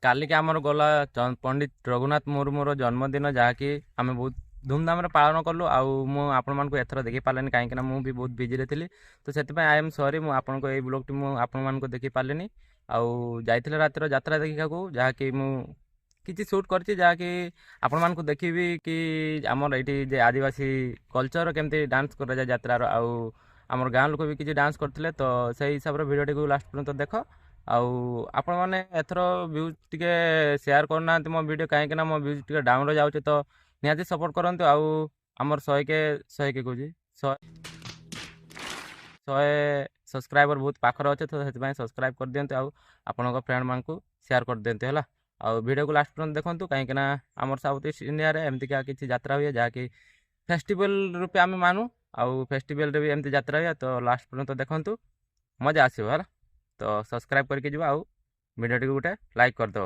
कालिक आमर गला पंडित रघुनाथ मुर्मूर जन्मदिन जहाँकि आम बहुत धूमधाम पालन कलु आपण एथर देखी पारे कहीं मुझे बहुत बिजी थी तो से आई एम सॉरी मुझे ब्लॉग टी आपको देखी पारे आउ जाइए रातिर यात्रा देखा जहाँकि किसी सुट कर जहाँकि आपण मानक देखी कि आमर ये आदिवासी कल्चर केमती डांस कर जाए यात्रार आमर गाँव लोक भी किसी डांस करते तो से हिसाब से भिडियो टी लास्ट पर्यंत देख आपण मैंने एथर व्यूज टी सेयार करना मो वीडियो कहीं मो व्यूज टी डाउन जाऊँच तो निहाती सपोर्ट करंतु आमर 100 के कौच 100 सब्सक्राइबर बहुत पाखर अच्छे तो से सब्सक्राइब कर दिंतु आपण फ्रेंड मान को सेयार कर दिंतु है वीडियो को लास्ट पर्यंत देखूँ कहीं आमर साउथ ईस्ट इंडिया रे एमतीका किसी यात्रा हुए जहाँकि फेस्टिवल रूपे आम मानु आउ फेस्टिवल रे भी एमती यात्रा हुए तो लास्ट पर्यंत देखूँ मजा आसो है तो सब्सक्राइब करके जीवा आउ वीडियो टी गोटे लाइक कर दो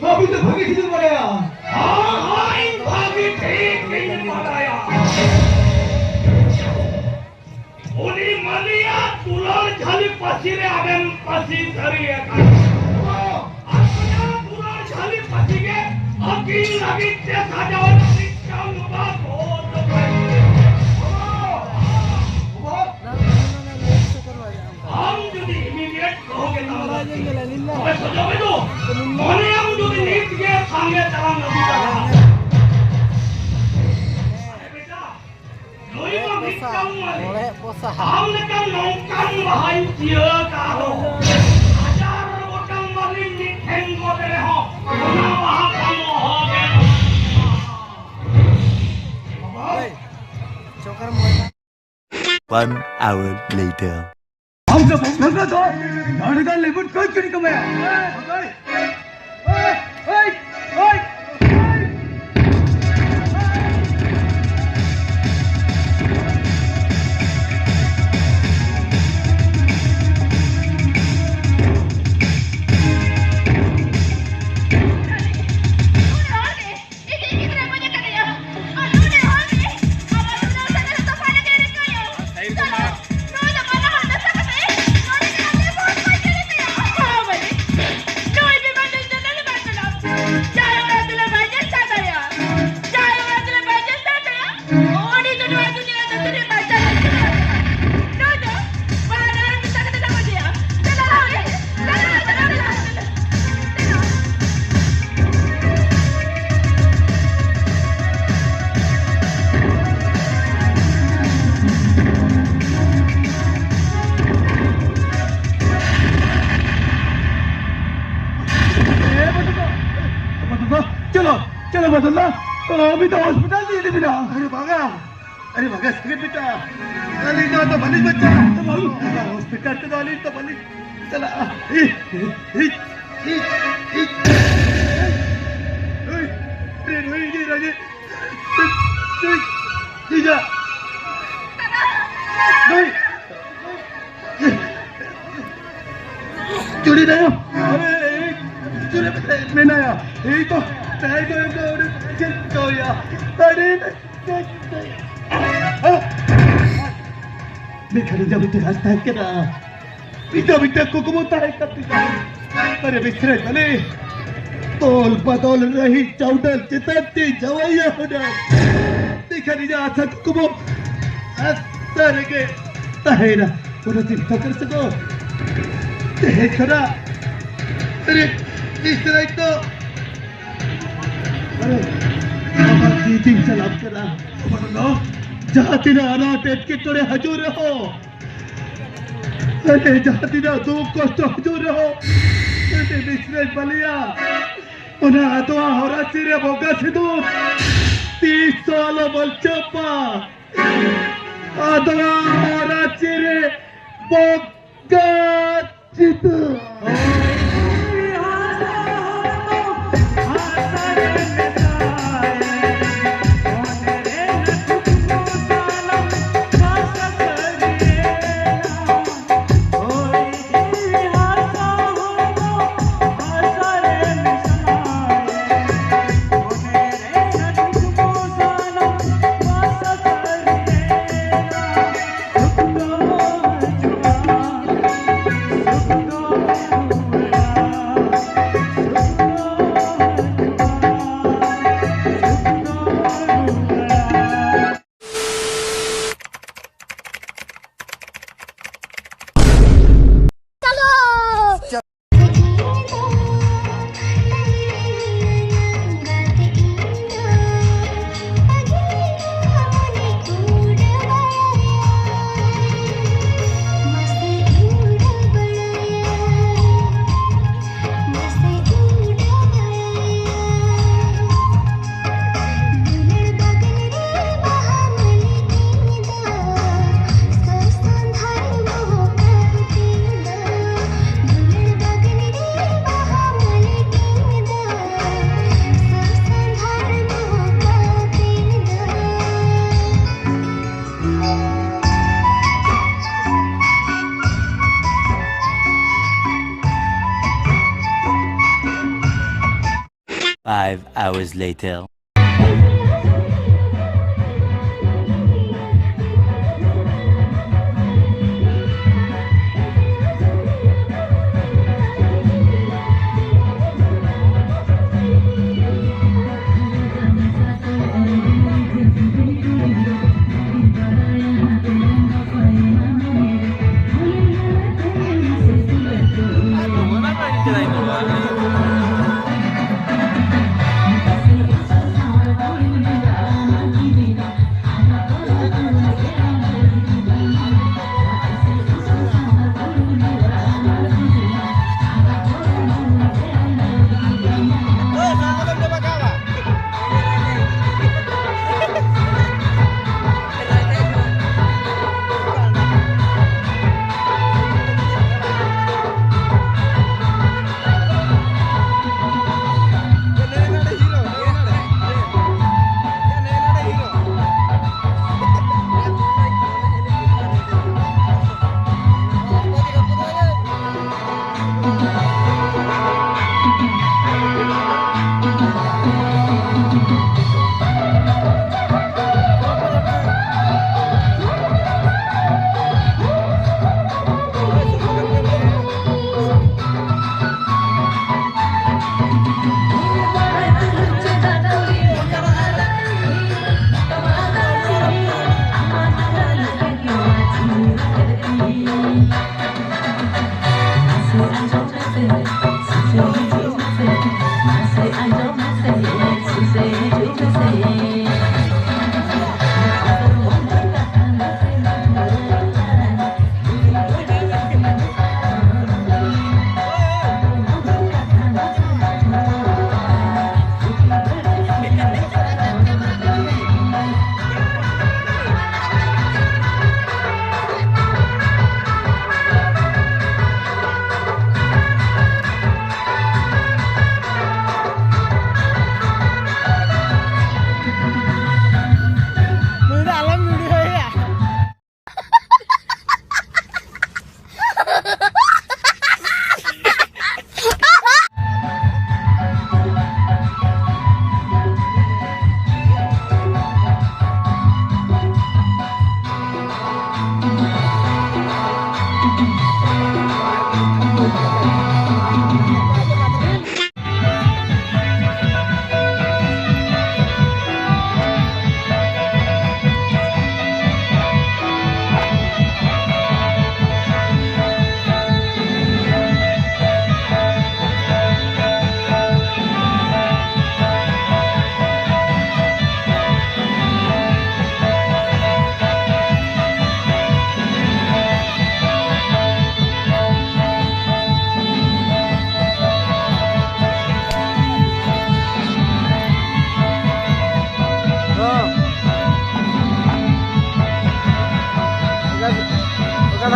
अभी तो भागी किधर पड़ेगा? हाँ भागी ठीक नहीं पड़ाया। ओली मलिया तुलाल झाली पसीरे आवेन पसी धरी है का। अपना तुलाल झाली पसी के अकील लगी ते साजाओ नहीं चांग बात हो तो हम जो इमीडिएट कहोगे तो मैं सोचो भी तो मोने हम जो नीट के संगे चला नहीं जाता बेटा लोई में बिकाऊं हमने का नौकान बहाई किया कारो हजार वोटम वाली निठेन को दे हो ना वहां कम हो गए 1 hour later. हम सब भगा दो नाटका लेबुट कोई करी कमाया ओए ओए ओए चलो बदलना अभी तो हॉस्पिटल नहीं मिला अरे भागा सेकंड बेटा अरे तो बलिस बच्चा हॉस्पिटल तो बलिस चला चुड़ी नहीं अरे मैं ना यही तो जब रास्ता है क्या पिता पिता कुकुमता है अरे बिस्तर चले तोल बदौल रही चौडल चितती जवैया होना देखा नहीं जा था कुकुमो असर के तहेरा और चिंता कर सको देखना अरे इस तरह तो अरे तीन सलाम करा जहाँ तीन अनाटेट के तोड़े हजूर रहो अरे जहाँ तीन दो कष्ट हजूर रहो अरे बिस्मिल्लाह Ballia Una adoa horacire bogasidut. Tisolo bolchopa. Adoa horacire bogasidut. Five hours later.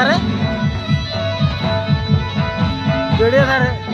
सारे वीडियो सारे